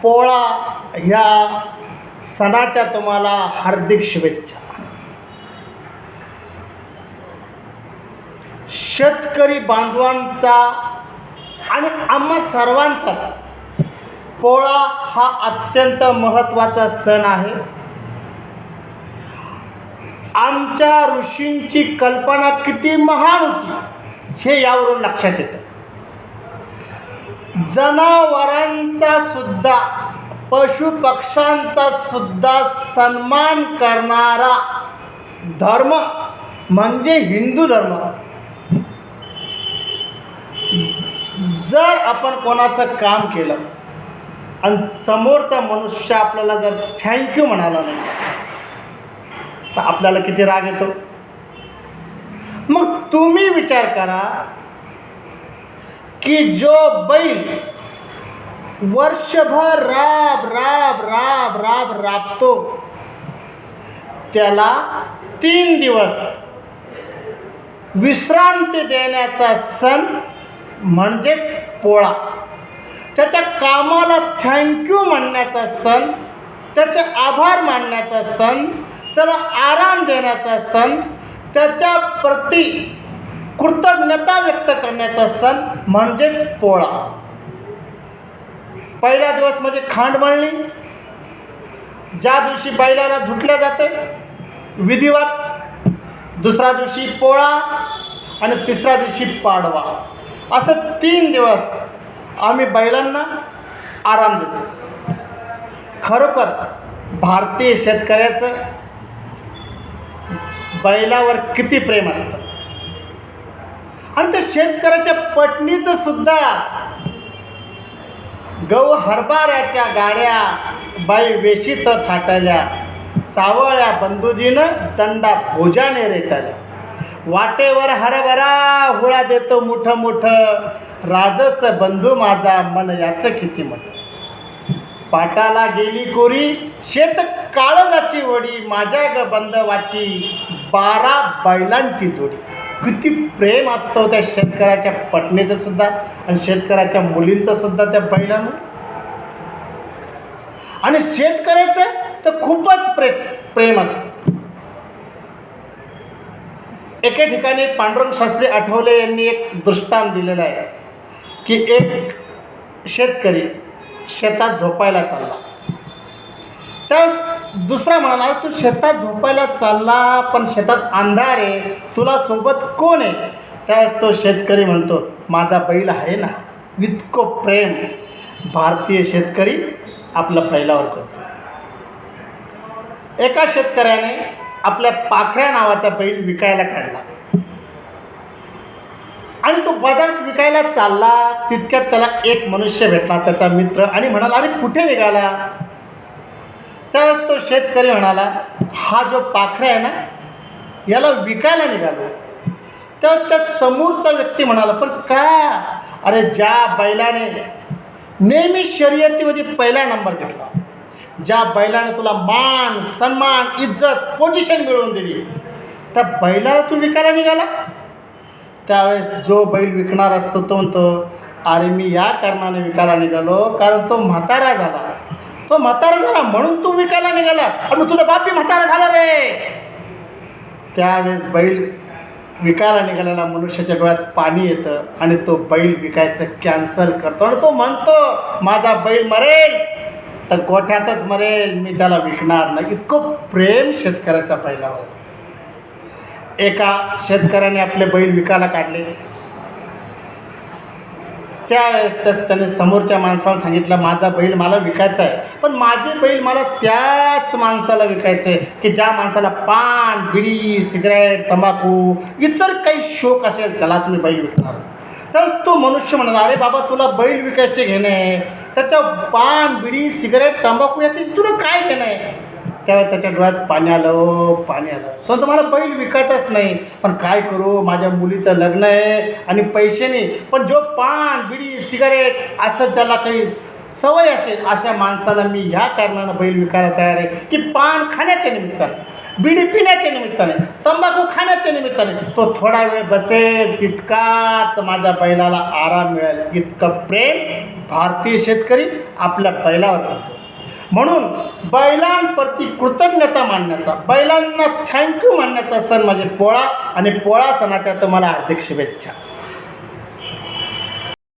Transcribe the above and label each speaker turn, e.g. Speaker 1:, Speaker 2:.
Speaker 1: पोळा ह्या सणाच्या तुम्हाला हार्दिक शुभेच्छा. शेतकरी बांधवांचा आणि आम्हा सर्वांचाच पोळा हा अत्यंत महत्त्वाचा सण आहे. आमच्या ऋषींची कल्पना किती महान होती हे यावरून लक्षात येतं. जनावरांचा सुद्धा, पशुपक्ष्यांचा सुद्धा सन्मान करणारा धर्म म्हणजे हिंदू धर्म. जर आपण कोणाचं काम केलं आणि समोरचा मनुष्य आपल्याला जर थँक्यू म्हणाला नाही तर आपल्याला किती राग येतो. मग तुम्ही विचार करा की जो बैल वर्षभर राबतो त्याला 3 दिवस विश्रांती देण्याचा सण म्हणजेच पोळा. त्याच्या कामाला थँक्यू म्हणण्याचा सण, त्याचे आभार मानण्याचा सण, त्याला आराम देण्याचा सण, त्याच्या प्रती कृतज्ञता व्यक्त करण्याचा सण म्हणजेच पोळा. पहिला दिवस म्हणजे खांडमळणी, ज्या दिवशी बैलाला धुतल्या जाते विधिवत. दुसऱ्या दिवशी पोळा आणि तिसऱ्या दिवशी पाडवा. असं 3 दिवस आम्ही बैलांना आराम देतो. खरोखर भारतीय शेतकऱ्याचं बैलावर किती प्रेम असतं. आणि त्या शेतकऱ्याच्या पत्नीचं सुद्धा गहू हरभऱ्याच्या गाड्या बाई वेशीत थाटल्या, सावळ्या बंधुजीनं दंडा भोजाने रेटल्या. वाटेवर हरभरा हुळा देतो मुठं मुठं, राजस बंधू माझा मन याचं किती मोठं. पाटाला गेली कोरी शेत काळजाची वडी, माझ्या ग बंधवाची 12 बैलांची जोडी. किती प्रेम असतं त्या शेतकऱ्याच्या पत्नीचं सुद्धा आणि शेतकऱ्याच्या मुलींचं सुद्धा त्या बैलांवर. आणि शेतकऱ्याचं तर खूपच प्रेम असतं. एके ठिकाणी पांडुरंग शास्त्री आठवले यांनी एक दृष्टांत दिलेला आहे की एक शेतकरी शेतात झोपायला चालला. त्यावेळेस दुसरा म्हणाला, तू शेतात झोपायला चालला पण शेतात अंधार आहे, तुला सोबत कोण आहे? त्यावेळेस तो शेतकरी म्हणतो, माझा बैल आहे ना. इतकं प्रेम भारतीय शेतकरी आपल्या बैलावर करतो. एका शेतकऱ्याने आपल्या पाखऱ्या नावाचा बैल विकायला काढला आणि तो बाजारात विकायला चालला. तितक्यात त्याला एक मनुष्य भेटला, त्याचा मित्र, आणि म्हणाला, अरे कुठे निघाला? त्यावेळेस तो शेतकरी म्हणाला, हा जो पाखऱ्या आहे ना याला विकायला निघालो. त्यावेळेस त्या समोरचा व्यक्ती म्हणाला, पण का? अरे ज्या बैलाने नेहमी शर्यतीमध्ये पहिला नंबर घेतला, ज्या बैलाने तुला मान सन्मान इज्जत पोझिशन मिळवून दिली, त्या बैलाला तू विकायला निघाला. त्यावेळेस जो बैल विकणार असतो तो म्हणतो, अरे मी या कारणाने विकायला निघालो कारण तो म्हातारा झाला. तो म्हातारा झाला म्हणून तू विकायला निघाला, आणि तुझा बाप बी म्हातारा झाला रे. त्यावेळेस बैल विकायला निघालेला मनुष्याच्या डोळ्यात पाणी येतं आणि तो बैल विकायचं कॅन्सल करतो आणि तो म्हणतो, माझा बैल मरेल तर गोठ्यातच मरेल, मी त्याला विकणार नाही. इतकं प्रेम शेतकऱ्याचा बैलावर असतं. एका शेतकऱ्याने आपले बैल विकायला काढले. त्यावेळेस त्याने समोरच्या माणसाला सांगितलं, माझा बैल मला विकायचा आहे, पण माझे बैल मला त्याच माणसाला विकायचं आहे की ज्या माणसाला पान बिडी सिगरेट तंबाखू इतर काही शौक असेल त्यालाच मी बैल विकणार. तर तो मनुष्य म्हणाला, अरे बाबा तुला बैल विकायचे घेणे, त्याच्या पान बिडी सिगरेट तंबाखू याच्याशी तुला काय घेणं आहे? त्यावेळेस त्याच्या डोळ्यात पाणी आलं. तर मला बैल विकायचाच नाही, पण काय करू, माझ्या मुलीचं लग्न आहे आणि पैसे नाही. पण जो पान बिडी सिगारेट असं ज्याला काही सवय असेल अशा माणसाला मी ह्या कारणानं बैल विकायला तयार आहे की पान खाण्याच्या निमित्तानं बिडी पिण्याच्या निमित्ताने, तंबाखू खाण्याच्या निमित्ताने तो थोडा वेळ बसेल तितकाच माझ्या बैलाला आराम मिळेल, इतकं प्रेम भारतीय शेतकरी आपल्या बैलावर करतो. म्हणून बैलांप्रती कृतज्ञता मानण्याचा, बैलांना थँक्यू म्हणण्याचा सण म्हणजे पोळा, आणि पोळा सणाच्या तुम्हाला हार्दिक शुभेच्छा.